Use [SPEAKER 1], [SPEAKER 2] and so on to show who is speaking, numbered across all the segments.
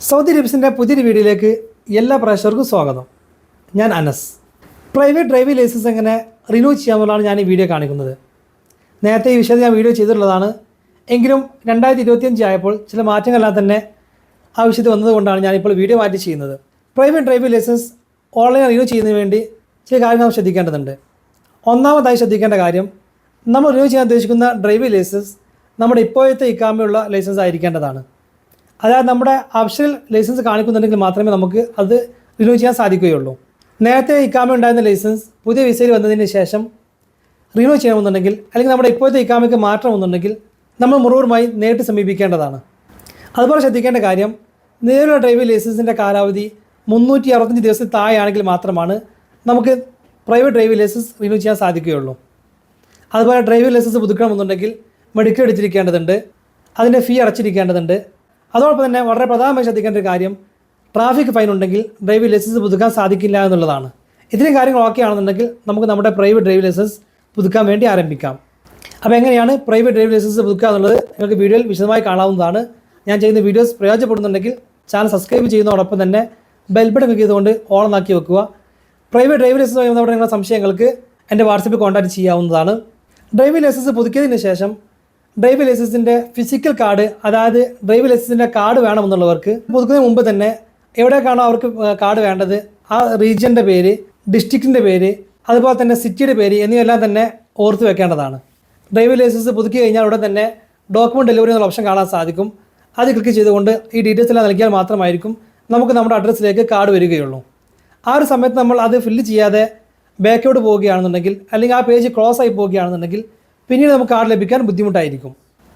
[SPEAKER 1] Saudi ടിപ്സിൻ്റെ പുതിയൊരു വീഡിയോയിലേക്ക് എല്ലാ പ്രേക്ഷകർക്കും സ്വാഗതം. ഞാൻ അനസ്. പ്രൈവറ്റ് ഡ്രൈവിംഗ് ലൈസൻസ് എങ്ങനെ റിന്യൂ ചെയ്യാമെന്നുള്ളതാണ് ഞാൻ ഈ വീഡിയോ കാണിക്കുന്നത്. നേരത്തെ ഈ വിഷയത്തിൽ ഞാൻ വീഡിയോ ചെയ്തിട്ടുള്ളതാണ്. എങ്കിലും 2025 ആയപ്പോൾ ചില മാറ്റങ്ങളെല്ലാം തന്നെ ആവശ്യത്തിൽ വന്നതുകൊണ്ടാണ് ഞാനിപ്പോൾ വീഡിയോ മാറ്റി ചെയ്യുന്നത്. Private driving licence online renew ചെയ്യുന്നതിന് വേണ്ടി ചില കാര്യങ്ങൾ നാം ശ്രദ്ധിക്കേണ്ടതുണ്ട്. ഒന്നാമതായി ശ്രദ്ധിക്കേണ്ട കാര്യം, നമ്മൾ റിന്യൂ ചെയ്യാൻ ഉദ്ദേശിക്കുന്ന ഡ്രൈവിംഗ് ലൈസൻസ് നമ്മുടെ ഇപ്പോഴത്തെ ഇക്കാമയുള്ള ലൈസൻസ് ആയിരിക്കേണ്ടതാണ്. അതായത് നമ്മുടെ ഓപ്ഷണൽ ലൈസൻസ് കാണിക്കുന്നുണ്ടെങ്കിൽ മാത്രമേ നമുക്ക് അത് റിന്യൂ ചെയ്യാൻ സാധിക്കുകയുള്ളൂ. നേരത്തെ ഇക്കാമ ഉണ്ടായിരുന്ന ലൈസൻസ് പുതിയ വിസയിൽ വന്നതിന് ശേഷം റിന്യൂ ചെയ്യണമെന്നുണ്ടെങ്കിൽ, അല്ലെങ്കിൽ നമ്മുടെ ഇപ്പോഴത്തെ ഇക്കാമയ്ക്ക് മാറ്റം വന്നുണ്ടെങ്കിൽ നമ്മൾ മുറിവുമായി നേരിട്ട് സമീപിക്കേണ്ടതാണ്. അതുപോലെ ശ്രദ്ധിക്കേണ്ട കാര്യം, നിലവിലുള്ള ഡ്രൈവിംഗ് ലൈസൻസിൻ്റെ കാലാവധി 365 ദിവസത്തിൽ താഴെയാണെങ്കിൽ മാത്രമാണ് നമുക്ക് പ്രൈവറ്റ് ഡ്രൈവിംഗ് ലൈസൻസ് റിന്യൂ ചെയ്യാൻ സാധിക്കുകയുള്ളൂ. അതുപോലെ ഡ്രൈവിംഗ് ലൈസൻസ് പുതുക്കണമെന്നുണ്ടെങ്കിൽ മെഡിക്കൽ എടുത്തിരിക്കേണ്ടതുണ്ട്, അതിൻ്റെ ഫീ അടച്ചിരിക്കേണ്ടതുണ്ട്. അതോടൊപ്പം തന്നെ വളരെ പ്രധാനമായി ശ്രദ്ധിക്കേണ്ട ഒരു കാര്യം, ട്രാഫിക് ഫൈൻ ഉണ്ടെങ്കിൽ ഡ്രൈവിംഗ് ലൈസൻസ് പുതുക്കാൻ സാധിക്കില്ല എന്നുള്ളതാണ്. ഇത്രയും കാര്യങ്ങൾ ഓക്കെ ആണെന്നുണ്ടെങ്കിൽ നമുക്ക് നമ്മുടെ പ്രൈവറ്റ് ഡ്രൈവിംഗ് ലൈസൻസ് പുതുക്കാൻ വേണ്ടി ആരംഭിക്കാം. അപ്പോൾ എങ്ങനെയാണ് പ്രൈവറ്റ് ഡ്രൈവിംഗ് ലൈസൻസ് പുതുക്കുക എന്നുള്ളത് നിങ്ങൾക്ക് വീഡിയോയിൽ വിശദമായി കാണാവുന്നതാണ്. ഞാൻ ചെയ്യുന്ന വീഡിയോസ് പ്രയോജനപ്പെടുന്നുണ്ടെങ്കിൽ ചാനൽ സബ്സ്ക്രൈബ് ചെയ്യുന്നതോടൊപ്പം തന്നെ ബെൽ ബട്ടൺ ക്ലിക്ക് ചെയ്തുകൊണ്ട് ഓൺ ആക്കി വെക്കുക. പ്രൈവറ്റ് ഡ്രൈവിംഗ് ലൈസൻസുമായി ബന്ധപ്പെട്ട നിങ്ങളുടെ സംശയങ്ങൾക്ക് എൻ്റെ വാട്സപ്പിൽ കോൺടാക്ട് ചെയ്യാവുന്നതാണ്. ഡ്രൈവിംഗ് ലൈസൻസ് പുതുക്കിയതിന് ശേഷം ഡ്രൈവിംഗ് ലൈസൻസിൻ്റെ ഫിസിക്കൽ കാർഡ്, അതായത് ഡ്രൈവിംഗ് ലൈസൻസിൻ്റെ കാർഡ് വേണമെന്നുള്ളവർക്ക് പുതുക്കുന്നതിന് മുമ്പ് തന്നെ എവിടേക്കാണോ അവർക്ക് കാർഡ് വേണ്ടത് ആ റീജിയൻ്റെ പേര്, ഡിസ്ട്രിക്റ്റിൻ്റെ പേര്, അതുപോലെ തന്നെ സിറ്റിയുടെ പേര് എന്നിവയെല്ലാം തന്നെ ഓർത്ത് വെക്കേണ്ടതാണ്. ഡ്രൈവിംഗ് ലൈസൻസ് പുതുക്കി കഴിഞ്ഞാൽ ഉടൻ തന്നെ ഡോക്യുമെൻറ്റ് ഡെലിവറി എന്നുള്ള ഓപ്ഷൻ കാണാൻ സാധിക്കും. അത് ക്ലിക്ക് ചെയ്തുകൊണ്ട് ഈ ഡീറ്റെയിൽസ് എല്ലാം നൽകിയാൽ മാത്രമായിരിക്കും നമുക്ക് നമ്മുടെ അഡ്രസ്സിലേക്ക് കാർഡ് വരികയുള്ളൂ. ആ ഒരു സമയത്ത് നമ്മൾ അത് ഫില്ല് ചെയ്യാതെ ബാക്കോട്ട് പോവുകയാണെന്നുണ്ടെങ്കിൽ, അല്ലെങ്കിൽ ആ പേജ് ക്ലോസ് ആയി പോവുകയാണെന്നുണ്ടെങ്കിൽ പിന്നീട് നമുക്ക് കാർഡ് ലഭിക്കാൻ ബുദ്ധിമുട്ടായിരിക്കും.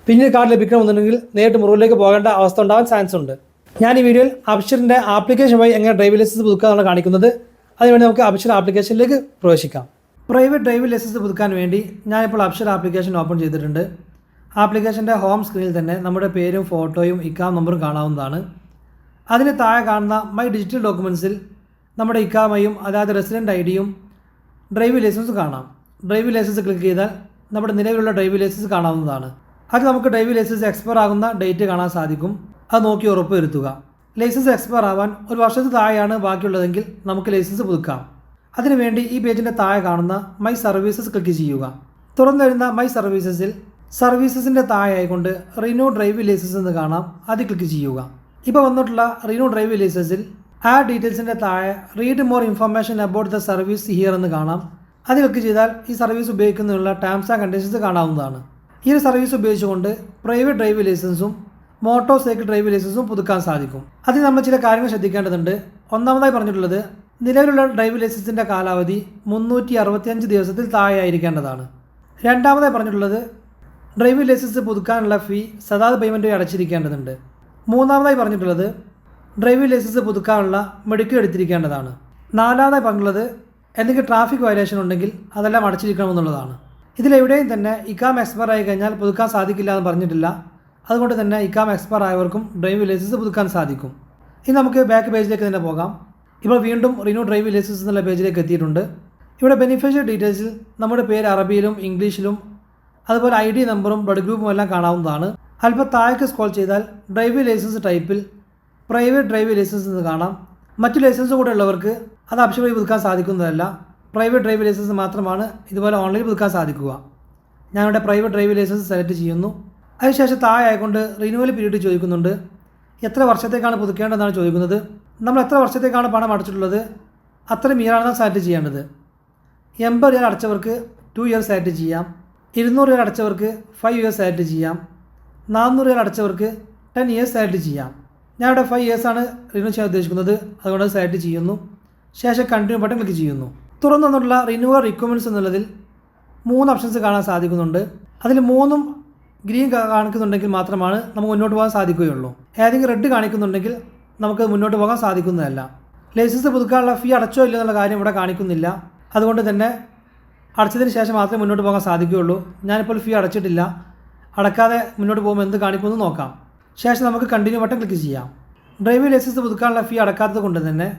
[SPEAKER 1] പിന്നീട് കാർഡ് ലഭിക്കണമെന്നുണ്ടെങ്കിൽ നേരിട്ട് മുറിവിലേക്ക് പോകേണ്ട അവസ്ഥ ഉണ്ടാകാൻ ചാൻസ് ഉണ്ട്. ഞാൻ ഈ വീഡിയോയിൽ അബ്ഷറിൻ്റെ ആപ്ലിക്കേഷൻ വഴി എങ്ങനെ ഡ്രൈവിംഗ് ലൈസൻസ് പുതുക്കാനാണ് കാണിക്കുന്നത്. അതിനുവേണ്ടി നമുക്ക് അബ്ഷർ ആപ്ലിക്കേഷനിലേക്ക് പ്രവേശിക്കാം. പ്രൈവറ്റ് ഡ്രൈവിംഗ് ലൈസൻസ് പുതുക്കാൻ വേണ്ടി ഞാനിപ്പോൾ അബ്ഷർ ആപ്ലിക്കേഷൻ ഓപ്പൺ ചെയ്തിട്ടുണ്ട്. ആപ്ലിക്കേഷൻ്റെ ഹോം സ്ക്രീനിൽ തന്നെ നമ്മുടെ പേരും ഫോട്ടോയും ഇക്കാം നമ്പറും കാണാവുന്നതാണ്. അതിന് താഴെ കാണുന്ന മൈ ഡിജിറ്റൽ ഡോക്യുമെൻറ്റ്സിൽ നമ്മുടെ ഇക്കാമയും, അതായത് റെസിഡൻറ്റ് ഐ ഡിയും ഡ്രൈവിംഗ് ലൈസൻസ് കാണാം. ഡ്രൈവിംഗ് ലൈസൻസ് ക്ലിക്ക് ചെയ്താൽ നമ്മുടെ നിലവിലുള്ള ഡ്രൈവിംഗ് ലൈസൻസ് കാണാവുന്നതാണ്. അത് നമുക്ക് ഡ്രൈവിംഗ് ലൈസൻസ് എക്സ്പയർ ആകുന്ന ഡേറ്റ് കാണാൻ സാധിക്കും. അത് നോക്കി ഉറപ്പ് വരുത്തുക. ലൈസൻസ് എക്സ്പയർ ആവാൻ ഒരു വർഷത്തിൽ താഴെയാണ് ബാക്കിയുള്ളതെങ്കിൽ നമുക്ക് ലൈസൻസ് പുതുക്കാം. അതിനുവേണ്ടി ഈ പേജിൻ്റെ താഴെ കാണുന്ന മൈ സർവീസസ് ക്ലിക്ക് ചെയ്യുക. തുറന്നു വരുന്ന മൈ സർവീസസിൽ സർവീസസിൻ്റെ താഴെയായിക്കൊണ്ട് റിന്യൂ ഡ്രൈവിംഗ് ലൈസൻസ് എന്ന് കാണാം. അത് ക്ലിക്ക് ചെയ്യുക. ഇപ്പോൾ വന്നിട്ടുള്ള റിന്യൂ ഡ്രൈവിംഗ് ലൈസൻസിൽ ആ ഡീറ്റെയിൽസിൻ്റെ താഴെ read more information about the service here എന്ന് കാണാം. അത് ക്ലിക്ക് ചെയ്താൽ ഈ സർവീസ് ഉപയോഗിക്കുന്നതിനുള്ള ടേംസ് ആൻഡ് കണ്ടീഷൻസ് കാണാവുന്നതാണ്. ഈ ഒരു സർവീസ് ഉപയോഗിച്ചുകൊണ്ട് പ്രൈവറ്റ് ഡ്രൈവിംഗ് ലൈസൻസും മോട്ടോർ സൈക്കിൾ ഡ്രൈവിംഗ് ലൈസൻസും പുതുക്കാൻ സാധിക്കും. അതിൽ നമ്മൾ ചില കാര്യങ്ങൾ ശ്രദ്ധിക്കേണ്ടതുണ്ട്. ഒന്നാമതായി പറഞ്ഞിട്ടുള്ളത്, നിലവിലുള്ള ഡ്രൈവിംഗ് ലൈസൻസിൻ്റെ കാലാവധി 365 ദിവസത്തിൽ താഴെയായിരിക്കേണ്ടതാണ്. രണ്ടാമതായി പറഞ്ഞിട്ടുള്ളത്, ഡ്രൈവിംഗ് ലൈസൻസ് പുതുക്കാനുള്ള ഫീ സദാത് പേയ്മെൻറ്റ് വഴി അടച്ചിരിക്കേണ്ടതുണ്ട്. മൂന്നാമതായി പറഞ്ഞിട്ടുള്ളത്, ഡ്രൈവിംഗ് ലൈസൻസ് പുതുക്കാനുള്ള മെഡിക്കൽ എടുത്തിരിക്കേണ്ടതാണ്. നാലാമതായി പറഞ്ഞിട്ടുള്ളത്, എന്തെങ്കിലും ട്രാഫിക് വയലേഷൻ ഉണ്ടെങ്കിൽ അതെല്ലാം അടച്ചിരിക്കണമെന്നുള്ളതാണ്. ഇതിലെവിടെയും തന്നെ ഇക്കാം എക്സ്പയർ ആയി കഴിഞ്ഞാൽ പുതുക്കാൻ സാധിക്കില്ല എന്ന് പറഞ്ഞിട്ടില്ല. അതുകൊണ്ട് തന്നെ ഇക്കാം എക്സ്പയർ ആയവർക്കും ഡ്രൈവിംഗ് ലൈസൻസ് പുതുക്കാൻ സാധിക്കും. ഇനി നമുക്ക് ബാക്ക് പേജിലേക്ക് തന്നെ പോകാം. ഇപ്പോൾ വീണ്ടും റിന്യൂ ഡ്രൈവിംഗ് ലൈസൻസ് എന്നുള്ള പേജിലേക്ക് എത്തിയിട്ടുണ്ട്. ഇവിടെ ബെനിഫിഷ്യറി ഡീറ്റെയിൽസിൽ നമ്മുടെ പേര് അറബിയിലും ഇംഗ്ലീഷിലും, അതുപോലെ ID നമ്പറും ബ്ലഡ് ഗ്രൂപ്പും എല്ലാം കാണാവുന്നതാണ്. അല്പം താഴേക്ക് സ്ക്രോൾ ചെയ്താൽ ഡ്രൈവിംഗ് ലൈസൻസ് ടൈപ്പിൽ പ്രൈവറ്റ് ഡ്രൈവിംഗ് ലൈസൻസ് എന്ന് കാണാം. മറ്റു ലൈസൻസ് കൂടെ ഉള്ളവർക്ക് അത് ഓപ്ഷൻ വഴി പുതുക്കാൻ സാധിക്കുന്നതല്ല. പ്രൈവറ്റ് ഡ്രൈവിംഗ് ലൈസൻസ് മാത്രമാണ് ഇതുപോലെ ഓൺലൈനിൽ പുതുക്കാൻ സാധിക്കുക. ഞാനിവിടെ പ്രൈവറ്റ് ഡ്രൈവിംഗ് ലൈസൻസ് സെലക്ട് ചെയ്യുന്നു. അതിനുശേഷം താഴെ ആയിക്കൊണ്ട് റിന്യൂവൽ പീരീഡ് ചോദിക്കുന്നുണ്ട്. എത്ര വർഷത്തേക്കാണ് പുതുക്കേണ്ടതെന്നാണ് ചോദിക്കുന്നത്. നമ്മൾ എത്ര വർഷത്തേക്കാണ് പണം അടച്ചിട്ടുള്ളത് അത്രയും ഇയറാണ് സെലക്ട് ചെയ്യേണ്ടത്. 80 റിയാൽ അടച്ചവർക്ക് 2 ഇയർ സെലക്ട് ചെയ്യാം. 200 റിയാൽ അടച്ചവർക്ക് 5 ഇയേഴ്സ് സെലക്ട് ചെയ്യാം. 400 റിയാൽ അടച്ചവർക്ക് 10 ഇയേഴ്സ് സെലക്ട് ചെയ്യാം. ഞാനിവിടെ 5 ഇയേഴ്സാണ് റിന്യൂ ചെയ്യാൻ ഉദ്ദേശിക്കുന്നത്. അതുകൊണ്ട് സെലക്ട് ചെയ്യുന്നു. ശേഷം കണ്ടിന്യൂ ബട്ടൺ ക്ലിക്ക് ചെയ്യുന്നു. തുറന്നു വന്നിട്ടുള്ള റിന്യൂവൽ റിക്വയർമെൻറ്റ്സ് എന്നുള്ളതിൽ 3 ഓപ്ഷൻസ് കാണാൻ സാധിക്കുന്നുണ്ട്. അതിൽ 3ഉം ഗ്രീൻ കാണിക്കുന്നുണ്ടെങ്കിൽ മാത്രമാണ് നമുക്ക് മുന്നോട്ട് പോകാൻ സാധിക്കുകയുള്ളൂ. ഏതെങ്കിലും റെഡ് കാണിക്കുന്നുണ്ടെങ്കിൽ നമുക്ക് മുന്നോട്ട് പോകാൻ സാധിക്കുന്നതല്ല. ലൈസൻസ് പുതുക്കാനുള്ള ഫീ അടച്ചോ ഇല്ല എന്നുള്ള കാര്യം ഇവിടെ കാണിക്കുന്നില്ല. അതുകൊണ്ട് തന്നെ അടച്ചതിന് ശേഷം മാത്രമേ മുന്നോട്ട് പോകാൻ സാധിക്കുകയുള്ളൂ. ഞാനിപ്പോൾ ഫീ അടച്ചിട്ടില്ല. അടക്കാതെ മുന്നോട്ട് പോകുമ്പോൾ എന്ത് കാണിക്കുമെന്ന് നോക്കാം. ശേഷം നമുക്ക് കണ്ടിന്യൂ ബട്ടൺ ക്ലിക്ക് ചെയ്യാം. ഡ്രൈവിംഗ് ലൈസൻസ് പുതുക്കാനുള്ള ഫീ അടക്കാത്തത് കൊണ്ട് തന്നെ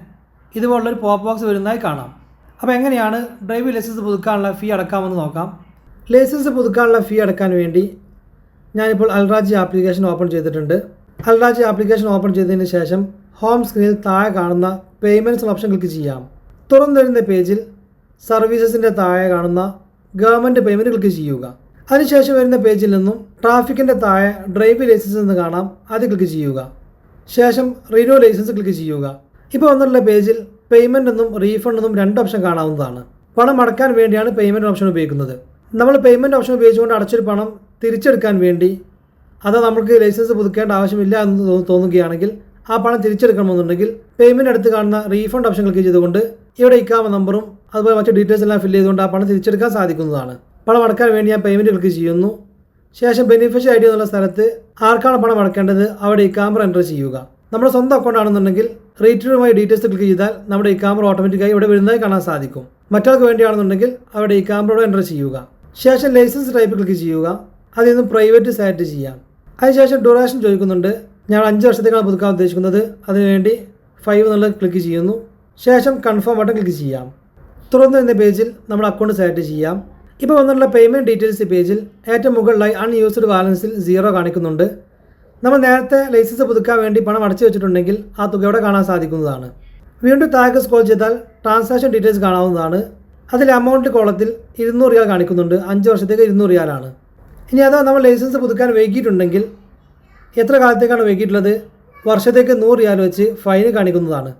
[SPEAKER 1] ഇതുപോലുള്ളൊരു പോപ്പ് ബോക്സ് വരുന്നതായി കാണാം. അപ്പോൾ എങ്ങനെയാണ് ഡ്രൈവിംഗ് ലൈസൻസ് പുതുക്കാനുള്ള ഫീ അടക്കാമെന്ന് നോക്കാം. ലൈസൻസ് പുതുക്കാനുള്ള ഫീ അടക്കാൻ വേണ്ടി ഞാനിപ്പോൾ അൽറാജി ആപ്ലിക്കേഷൻ ഓപ്പൺ ചെയ്തിട്ടുണ്ട്. അൽറാജി ആപ്ലിക്കേഷൻ ഓപ്പൺ ചെയ്തതിന് ശേഷം ഹോം സ്ക്രീനിൽ താഴെ കാണുന്ന പേയ്മെൻറ്റ്സ് ഓപ്ഷൻ ക്ലിക്ക് ചെയ്യാം. തുറന്നു വരുന്ന പേജിൽ സർവീസസിൻ്റെ താഴെ കാണുന്ന ഗവൺമെൻറ് പേയ്മെൻറ്റ് ക്ലിക്ക് ചെയ്യുക. അതിനുശേഷം വരുന്ന പേജിൽ നിന്നും ട്രാഫിക്കിൻ്റെ താഴെ ഡ്രൈവിംഗ് ലൈസൻസ് എന്ന് കാണാം, അത് ക്ലിക്ക് ചെയ്യുക. ശേഷം റിന്യൂ ലൈസൻസ് ക്ലിക്ക് ചെയ്യുക. ഇപ്പോൾ വന്നിട്ടുള്ള പേജിൽ പേയ്മെൻ്റ് എന്നും റീഫണ്ട് എന്നും 2 ഓപ്ഷൻ കാണാവുന്നതാണ്. പണം അടക്കാൻ വേണ്ടിയാണ് പേയ്മെൻറ്റ് ഓപ്ഷൻ ഉപയോഗിക്കുന്നത്. നമ്മൾ പേയ്മെൻറ്റ് ഓപ്ഷൻ ഉപയോഗിച്ചുകൊണ്ട് അടച്ചൊരു പണം തിരിച്ചെടുക്കാൻ വേണ്ടി അത് നമുക്ക് ലൈസൻസ് പുതുക്കേണ്ട ആവശ്യമില്ല എന്ന് തോന്നുകയാണെങ്കിൽ ആ പണം തിരിച്ചെടുക്കണമെന്നുണ്ടെങ്കിൽ പേയ്മെൻറ്റ് അടുത്ത് കാണുന്ന റീഫണ്ട് ഓപ്ഷൻ ക്ലിക്ക് ചെയ്തുകൊണ്ട് ഇവിടെ ഇക്കാമ നമ്പറും അതുപോലെ മറ്റു ഡീറ്റെയിൽസ് എല്ലാം ഫില്ല് ചെയ്തുകൊണ്ട് ആ പണം തിരിച്ചെടുക്കാൻ സാധിക്കുന്നതാണ്. പണം അടക്കാൻ വേണ്ടി ഞാൻ പേയ്മെൻറ്റ് ക്ലിക്ക് ചെയ്യുന്നു. ശേഷം ബെനിഫിഷ്യറി ID എന്നുള്ള സ്ഥലത്ത് ആർക്കാണ് പണം അടക്കേണ്ടത് അവിടെ ഇക്കാമ എൻ്റർ ചെയ്യുക. നമ്മുടെ സ്വന്തം അക്കൗണ്ട് ആണെന്നുണ്ടെങ്കിൽ റീറ്ററുമായി ഡീറ്റെയിൽസ് ക്ലിക്ക് ചെയ്താൽ നമ്മുടെ ഇക്കാമ ഓട്ടോമാറ്റിക്കായി ഇവിടെ വരുന്നതായി കാണാൻ സാധിക്കും. മറ്റൊരാൾക്ക് വേണ്ടിയാണെന്നുണ്ടെങ്കിൽ അവിടെ ഇക്കാമയോടെ എൻ്റർ ചെയ്യുക. ശേഷം ലൈസൻസ് ടൈപ്പ് ക്ലിക്ക് ചെയ്യുക. അതിൽ നിന്നും പ്രൈവറ്റ് സെലക്ട് ചെയ്യാം. അതിനുശേഷം ഡ്യൂറേഷൻ ചോദിക്കുന്നുണ്ട്. ഞാൻ 5 വർഷത്തേക്കാണ് പുതുക്കാൻ ഉദ്ദേശിക്കുന്നത്. അതിനുവേണ്ടി 5 എന്നുള്ളത് ക്ലിക്ക് ചെയ്യുന്നു. ശേഷം കൺഫേം ബട്ടൺ ക്ലിക്ക് ചെയ്യാം. തുറന്നു വരുന്ന പേജിൽ നമ്മൾ അക്കൗണ്ട് സെലക്ട് ചെയ്യാം. ഇപ്പോൾ വന്നിട്ടുള്ള പേയ്മെൻറ്റ് ഡീറ്റെയിൽസ് പേജിൽ ഏറ്റവും മുകളിലായി അൺയൂസ്ഡ് ബാലൻസിൽ 0 കാണിക്കുന്നുണ്ട്. നമ്മൾ നേരത്തെ ലൈസൻസ് പുതുക്കാൻ വേണ്ടി പണം അടച്ചു വെച്ചിട്ടുണ്ടെങ്കിൽ ആ തുക ഇവിടെ കാണാൻ സാധിക്കുന്നതാണ്. വീണ്ടും താഴേക്ക് സ്ക്രോൾ ചെയ്താൽ ട്രാൻസാക്ഷൻ ഡീറ്റെയിൽസ് കാണാവുന്നതാണ്. അതിൽ എമൗണ്ട് കോളത്തിൽ 200 റിയാൽ കാണിക്കുന്നുണ്ട്. 5 വർഷത്തേക്ക് 200 റിയാലാണ്. ഇനി അതാ നമ്മൾ ലൈസൻസ് പുതുക്കാൻ വൈകിയിട്ടുണ്ടെങ്കിൽ എത്ര കാലത്തേക്കാണ് വൈകിയിട്ടുള്ളത്, വർഷത്തേക്ക് 100 റിയാൽ വെച്ച് ഫൈൻ കാണിക്കുന്നതാണ്.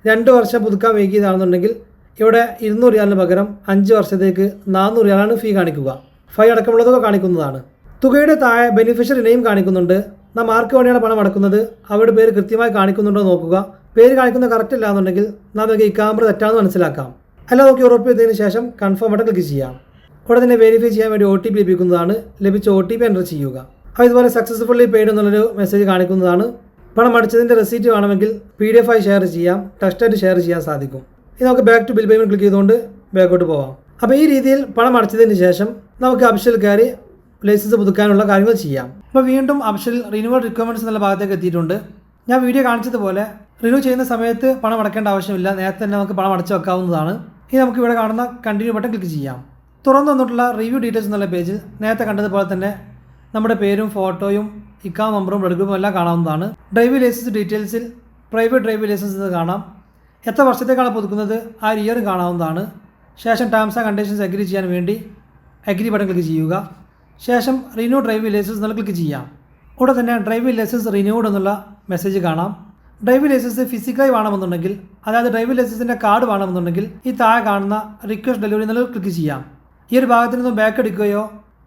[SPEAKER 1] 2 വർഷം പുതുക്കാൻ വൈകിയതാണെന്നുണ്ടെങ്കിൽ ഇവിടെ 200 റിയാലിന് പകരം 5 വർഷത്തേക്ക് 400 റിയാലാണ് ഫീ കാണിക്കുക. ഫൈൻ അടക്കമുള്ളതൊക്കെ കാണിക്കുന്നതാണ്. തുകയുടെ താഴെ ബെനിഫിഷ്യറി നെയിം കാണിക്കുന്നുണ്ട്. നാം ആർക്ക് വേണ്ടിയാണ് പണം അടക്കുന്നത് അവരുടെ പേര് കൃത്യമായി കാണിക്കുന്നുണ്ടോ നോക്കുക. പേര് കാണിക്കുന്നത് കറക്റ്റ് ഇല്ല എന്നുണ്ടെങ്കിൽ നമുക്ക് ഇക്കാമ തെറ്റാണെന്ന് മനസ്സിലാക്കാം. എല്ലാം നോക്കി ഉറപ്പ് ചെയ്തതിന് ശേഷം കൺഫേം ബട്ടൺ ക്ലിക്ക് ചെയ്യാം. ഉടനെ തന്നെ വെരിഫൈ ചെയ്യാൻ വേണ്ടി OTP ലഭിക്കുന്നതാണ്. ലഭിച്ച OTP എൻ്റർ ചെയ്യുക. അപ്പോൾ ഇതുപോലെ സക്സസ്ഫുള്ളി പെയ്ഡ് എന്നുള്ളൊരു മെസ്സേജ് കാണിക്കുന്നതാണ്. പണം അടച്ചതിൻ്റെ റെസീറ്റ് വേണമെങ്കിൽ PDF ആയി ഷെയർ ചെയ്യാം, ടെക്സ്റ്റായിട്ട് ഷെയർ ചെയ്യാൻ സാധിക്കും. ഇനി നമുക്ക് back to bill payment click ചെയ്തുകൊണ്ട് ബാക്കോട്ട് പോവാം. അപ്പോൾ ഈ രീതിയിൽ പണം അടച്ചതിന് ശേഷം നമുക്ക് അപ്ഷൽ കയറി ലൈസൻസ് പുതുക്കാനുള്ള കാര്യങ്ങൾ ചെയ്യാം. അപ്പോൾ വീണ്ടും അപ്ഷൽ റിന്യൂവൽ റിക്വയർമെൻറ്റ്സ് എന്നുള്ള ഭാഗത്തേക്ക് എത്തിയിട്ടുണ്ട്. ഞാൻ വീഡിയോ കാണിച്ചതുപോലെ റിന്യൂ ചെയ്യുന്ന സമയത്ത് പണം അടക്കേണ്ട ആവശ്യമില്ല. നേരത്തെ തന്നെ നമുക്ക് പണം അടച്ചു വെക്കാവുന്നതാണ്. ഇനി നമുക്ക് ഇവിടെ കാണുന്ന കണ്ടിന്യൂ ബട്ടൺ ക്ലിക്ക് ചെയ്യാം. തുറന്നു വന്നിട്ടുള്ള റിവ്യൂ ഡീറ്റെയിൽസ് എന്നുള്ള പേജിൽ നേരത്തെ കണ്ടതുപോലെ തന്നെ നമ്മുടെ പേരും ഫോട്ടോയും ഇക്കാമ നമ്പറും ബ്ലഡ് ഗ്രൂപ്പും എല്ലാം കാണാവുന്നതാണ്. ഡ്രൈവിംഗ് ലൈസൻസ് ഡീറ്റെയിൽസിൽ പ്രൈവറ്റ് ഡ്രൈവിംഗ് ലൈസൻസ് എന്ന് കാണാം. എത്ര വർഷത്തേക്കാണ് പുതുക്കുന്നത് ആ ഇയറും കാണാവുന്നതാണ്. ശേഷം ടേംസ് ആൻഡ് കണ്ടീഷൻസ് അഗ്രി ചെയ്യാൻ വേണ്ടി അഗ്രി ബട്ടൺ ക്ലിക്ക് ചെയ്യുക. ശേഷം റിന്യൂ ഡ്രൈവിംഗ് ലൈസൻസ് എന്നുള്ള ക്ലിക്ക് ചെയ്യാം. ഉടൻ തന്നെ ഡ്രൈവിംഗ് ലൈസൻസ് റിന്യൂഡ് എന്നുള്ള മെസ്സേജ് കാണാം. ഡ്രൈവിംഗ് ലൈസൻസ് ഫിസിക്കലായി വേണമെന്നുണ്ടെങ്കിൽ, അതായത് ഡ്രൈവിംഗ് ലൈസൻസിൻ്റെ കാർഡ് വേണമെന്നുണ്ടെങ്കിൽ ഈ താഴെ കാണുന്ന റിക്വസ്റ്റ് ഡെലിവറി എന്നുള്ള ക്ലിക്ക് ചെയ്യാം. ഈ ഒരു ഭാഗത്ത് നിന്നും ബാക്ക് എടുക്കുകയോ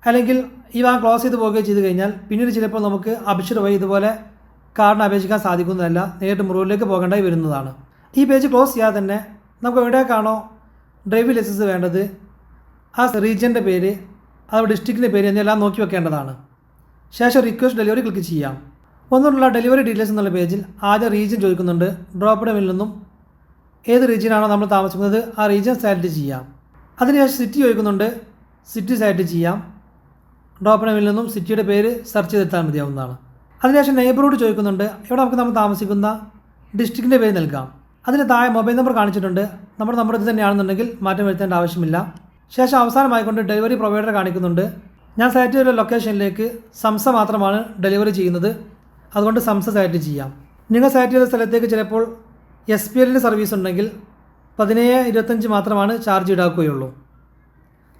[SPEAKER 1] അല്ലെങ്കിൽ ഈ ഭാഗം ക്ലോസ് ചെയ്ത് പോവുകയോ ചെയ്ത് കഴിഞ്ഞാൽ പിന്നീട് ചിലപ്പോൾ നമുക്ക് അപ്ഷർ വഴി ഇതുപോലെ കാർഡിന് അപേക്ഷിക്കാൻ സാധിക്കുന്നതല്ല, നേരിട്ട് മുറിവിലേക്ക് പോകേണ്ടതായി വരുന്നതാണ്. ഈ പേജ് ക്ലോസ് ചെയ്യാതെ തന്നെ നമുക്ക് എവിടേക്കാണോ ഡ്രൈവിംഗ് ലൈസൻസ് വേണ്ടത് ആ റീജിയൻ്റെ പേര്, അതുപോലെ ഡിസ്ട്രിക്റ്റിൻ്റെ പേര് എന്നെല്ലാം നോക്കി വെക്കേണ്ടതാണ്. ശേഷം റിക്വസ്റ്റ് ഡെലിവറി ക്ലിക്ക് ചെയ്യാം. ഒന്നുകൊണ്ടുള്ള ഡെലിവറി ഡീറ്റെയിൽസ് എന്നുള്ള പേജിൽ ആദ്യം റീജിയൻ ചോദിക്കുന്നുണ്ട്. ഡ്രോപ്പ് ഡൗണിൽ നിന്നും ഏത് റീജിയനാണോ നമ്മൾ താമസിക്കുന്നത് ആ റീജിയൻ സെലക്ട് ചെയ്യാം. അതിനുശേഷം സിറ്റി ചോദിക്കുന്നുണ്ട്. സിറ്റി സെലക്ട് ചെയ്യാം. ഡ്രോപ്പ് ഡൗണിൽ നിന്നും സിറ്റിയുടെ പേര് സെർച്ച് ചെയ്തെത്താൻ മതിയാവുന്നതാണ്. അതിനുശേഷം നെയ്ബർഹുഡ് ചോദിക്കുന്നുണ്ട്. ഇവിടെ നമുക്ക് നമ്മൾ താമസിക്കുന്ന ഡിസ്ട്രിക്റ്റിൻ്റെ പേര് നൽകാം. അതിന് താഴെ മൊബൈൽ നമ്പർ കാണിച്ചിട്ടുണ്ട്. നമ്മുടെ നമ്പർ ഇത് തന്നെയാണെന്നുണ്ടെങ്കിൽ മാറ്റം വരുത്തേണ്ട ആവശ്യമില്ല. ശേഷം അവസാനമായിക്കൊണ്ട് ഡെലിവറി പ്രൊവൈഡർ കാണിക്കുന്നുണ്ട്. ഞാൻ സെലക്ട് ചെയ്ത ലൊക്കേഷനിലേക്ക് സംസ മാത്രമാണ് ഡെലിവറി ചെയ്യുന്നത്. അതുകൊണ്ട് സംസ സെലക്ട് ചെയ്യാം. നിങ്ങൾ സെലക്ട് ചെയ്ത സ്ഥലത്തേക്ക് ചിലപ്പോൾ SPLൻ്റെ സർവീസ് ഉണ്ടെങ്കിൽ 17.25 മാത്രമാണ് ചാർജ് ഈടാക്കുകയുള്ളൂ.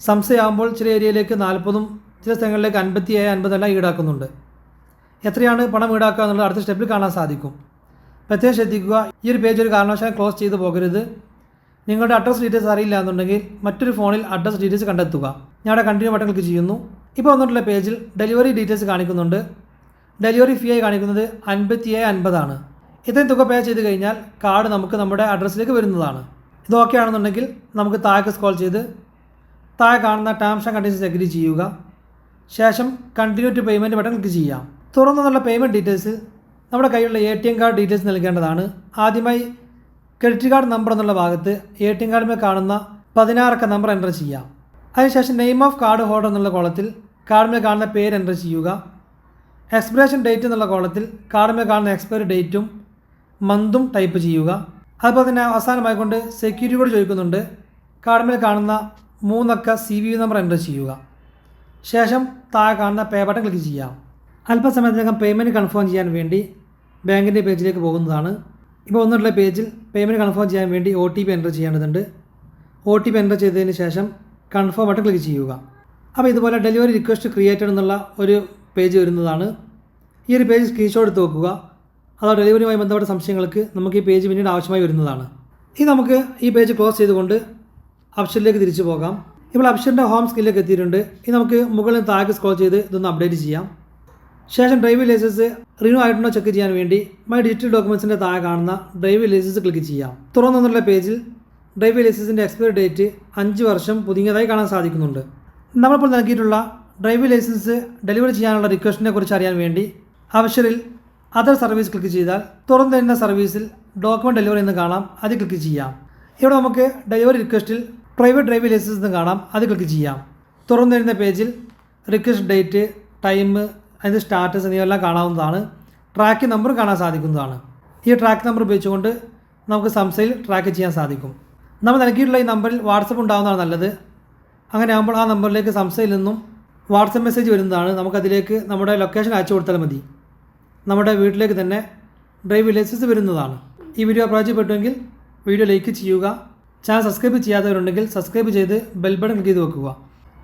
[SPEAKER 1] സംസയാകുമ്പോൾ ചില ഏരിയയിലേക്ക് 40ഉം ചില സ്ഥലങ്ങളിലേക്ക് 57-50 ഈടാക്കുന്നുണ്ട്. എത്രയാണ് പണം ഈടാക്കുക എന്നുള്ളത് അടുത്ത സ്റ്റെപ്പിൽ കാണാൻ സാധിക്കും. പ്രത്യേകം ശ്രദ്ധിക്കുക, ഈ ഒരു പേജ് ഒരു കാരണവശാലും ക്ലോസ് ചെയ്ത് പോകരുത്. നിങ്ങളുടെ അഡ്രസ് ഡീറ്റെയിൽസ് അറിയില്ല എന്നുണ്ടെങ്കിൽ മറ്റൊരു ഫോണിൽ അഡ്രസ് ഡീറ്റെയിൽസ് കണ്ടെത്തുക. ഞാൻ അവിടെ കണ്ടിന്യൂ ബട്ടൺ ക്ലിക്ക് ചെയ്യുന്നു. ഇപ്പോൾ വന്നിട്ടുള്ള പേജിൽ ഡെലിവറി ഡീറ്റെയിൽസ് കാണിക്കുന്നുണ്ട്. ഡെലിവറി ഫീ ആയി കാണിക്കുന്നത് 57.50 ആണ്. ഇത്രയും തുക പേ ചെയ്ത് കഴിഞ്ഞാൽ കാർഡ് നമുക്ക് നമ്മുടെ അഡ്രസ്സിലേക്ക് വരുന്നതാണ്. ഇത് ഓക്കെ ആണെന്നുണ്ടെങ്കിൽ നമുക്ക് താഴേക്ക് സ്ക്രോൾ ചെയ്ത് താഴെ കാണുന്ന ടേംസ് ആൻഡ് കണ്ടീഷൻസ് അഗ്രി ചെയ്യുക. ശേഷം continue to payment button click ചെയ്യാം. തുറന്നുള്ള പേയ്മെൻറ്റ് ഡീറ്റെയിൽസ് നമ്മുടെ കയ്യിലുള്ള ATM കാർഡ് ഡീറ്റെയിൽസ് നൽകേണ്ടതാണ്. ആദ്യമായി ക്രെഡിറ്റ് കാർഡ് നമ്പർ എന്നുള്ള ഭാഗത്ത് ATM കാർഡിൽ കാണുന്ന 16 അക്ക നമ്പർ എൻ്റർ ചെയ്യാം. അതിനുശേഷം നെയിം ഓഫ് കാർഡ് ഹോൾഡർ എന്നുള്ള കോളത്തിൽ കാർഡിൽ കാണുന്ന പേര് എൻ്റർ ചെയ്യുക. എക്സ്പിറേഷൻ ഡേറ്റ് എന്നുള്ള കോളത്തിൽ കാർഡിൽ കാണുന്ന എക്സ്പയറി ഡേറ്റും മന്തും ടൈപ്പ് ചെയ്യുക. അതുപോലെ തന്നെ അവസാനമായിക്കൊണ്ട് സെക്യൂരിറ്റി കോഡ് ചോദിക്കുന്നുണ്ട്. കാർഡിൽ കാണുന്ന 3 അക്ക CVV നമ്പർ എൻ്റർ ചെയ്യുക. ശേഷം താഴെ കാണുന്ന പേ ബട്ടൺ ക്ലിക്ക് ചെയ്യാം. അല്പസമയത്തിനകം പേയ്മെൻറ്റ് കൺഫേം ചെയ്യാൻ വേണ്ടി ബാങ്കിൻ്റെ പേജിലേക്ക് പോകുന്നതാണ്. ഇപ്പോൾ ഒന്നുള്ള പേജിൽ പേയ്മെൻറ്റ് കൺഫേം ചെയ്യാൻ വേണ്ടി OTP എൻ്റർ ചെയ്യേണ്ടതുണ്ട്. OTP എൻ്റർ ചെയ്തതിന് ശേഷം കൺഫേം ബട്ടൺ ക്ലിക്ക് ചെയ്യുക. അപ്പോൾ ഇതുപോലെ ഡെലിവറി റിക്വസ്റ്റ് ക്രിയേറ്റഡ് എന്നുള്ള ഒരു പേജ് വരുന്നതാണ്. ഈ ഒരു പേജ് സ്ക്രീൻഷോട്ട് എടുത്ത് വെക്കുക. അതോ ഡെലിവറിയുമായി ബന്ധപ്പെട്ട സംശയങ്ങൾക്ക് നമുക്ക് ഈ പേജ് പിന്നീട് ആവശ്യമായി വരുന്നതാണ്. ഇനി നമുക്ക് ഈ പേജ് ക്ലോസ് ചെയ്തുകൊണ്ട് അപ്ഷനിലേക്ക് തിരിച്ചു പോകാം. ഇപ്പോൾ അപ്ഷൻ്റെ ഹോം സ്ക്രീനിലേക്ക് എത്തിയിട്ടുണ്ട്. ഇനി നമുക്ക് മുകളിൽ താഴേക്ക് സ്ക്രോൾ ചെയ്ത് ഇതൊന്ന് അപ്ഡേറ്റ് ചെയ്യാം. ശേഷം ഡ്രൈവിംഗ് ലൈസൻസ് റിന്യൂ ആയിട്ടുണ്ടോ ചെക്ക് ചെയ്യാൻ വേണ്ടി മൈ ഡിജിറ്റൽ ഡോക്യുമെൻറ്റ്സിൻ്റെ താഴെ കാണുന്ന ഡ്രൈവിംഗ് ലൈസൻസ് ക്ലിക്ക് ചെയ്യാം. തുറന്നുള്ള പേജിൽ ഡ്രൈവിംഗ് ലൈസൻസിൻ്റെ എക്സ്പയറി ഡേറ്റ് 5 വർഷം പുതിയതായി കാണാൻ സാധിക്കുന്നുണ്ട്. നമ്മളിപ്പോൾ നൽകിയിട്ടുള്ള ഡ്രൈവിംഗ് ലൈസൻസ് ഡെലിവറി ചെയ്യാനുള്ള റിക്വസ്റ്റിനെ കുറിച്ച് അറിയാൻ വേണ്ടി അപ്ഷനിൽ അതർ സർവീസ് ക്ലിക്ക് ചെയ്താൽ തുറന്നു തരുന്ന സർവീസിൽ ഡോക്യുമെൻറ്റ് ഡെലിവറി എന്ന് കാണാം. അത് ക്ലിക്ക് ചെയ്യാം. ഇവിടെ നമുക്ക് ഡെലിവറി റിക്വസ്റ്റിൽ പ്രൈവറ്റ് ഡ്രൈവിംഗ് ലൈസൻസ് എന്ന് കാണാം. അത് ക്ലിക്ക് ചെയ്യാം. തുറന്നു തരുന്ന പേജിൽ റിക്വസ്റ്റ് ഡേറ്റ്, ടൈം, അതിൻ്റെ സ്റ്റാറ്റസ് എന്നിവയെല്ലാം കാണാവുന്നതാണ്. ട്രാക്ക് നമ്പർ കാണാൻ സാധിക്കുന്നതാണ്. ഈ ട്രാക്ക് നമ്പർ ഉപയോഗിച്ചുകൊണ്ട് നമുക്ക് സംസയിൽ ട്രാക്ക് ചെയ്യാൻ സാധിക്കും. നമ്മൾ നൽകിയിട്ടുള്ള ഈ നമ്പറിൽ വാട്സപ്പ് ഉണ്ടാകുന്നതാണ് നല്ലത്. അങ്ങനെ ആകുമ്പോൾ ആ നമ്പറിലേക്ക് സംസയിൽ നിന്നും വാട്സപ്പ് മെസ്സേജ് വരുന്നതാണ്. നമുക്കതിലേക്ക് നമ്മുടെ ലൊക്കേഷൻ അയച്ചു കൊടുത്താൽ മതി. നമ്മുടെ വീട്ടിലേക്ക് തന്നെ ഡ്രൈവിംഗ് ലൈസൻസ് വരുന്നതാണ്. ഈ വീഡിയോ പ്രയോജനപ്പെട്ടുവെങ്കിൽ വീഡിയോ ലൈക്ക് ചെയ്യുക. ചാനൽ സബ്സ്ക്രൈബ് ചെയ്യാത്തവരുണ്ടെങ്കിൽ സബ്സ്ക്രൈബ് ചെയ്ത് ബെൽ ബട്ടൺ ക്ലിക്ക് ചെയ്ത് വെക്കുക.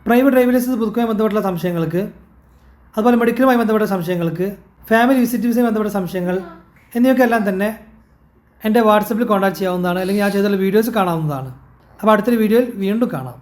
[SPEAKER 1] പ്രൈവറ്റ് ഡ്രൈവിംഗ് ലൈസൻസ് പുതുക്കുമായി ബന്ധപ്പെട്ടുള്ള സംശയങ്ങൾക്ക്, അതുപോലെ മെഡിക്കലുമായി ബന്ധപ്പെട്ട സംശയങ്ങൾക്ക്, ഫാമിലി വിസിറ്റീവ്സുമായി ബന്ധപ്പെട്ട സംശയങ്ങൾ എന്നിവയ്ക്ക് എല്ലാം തന്നെ എൻ്റെ വാട്സപ്പിൽ കോൺടാക്ട് ചെയ്യാവുന്നതാണ്. അല്ലെങ്കിൽ ഞാൻ ചെയ്തുള്ള വീഡിയോസ് കാണാവുന്നതാണ്. അപ്പോൾ അടുത്തൊരു വീഡിയോയിൽ വീണ്ടും കാണാം.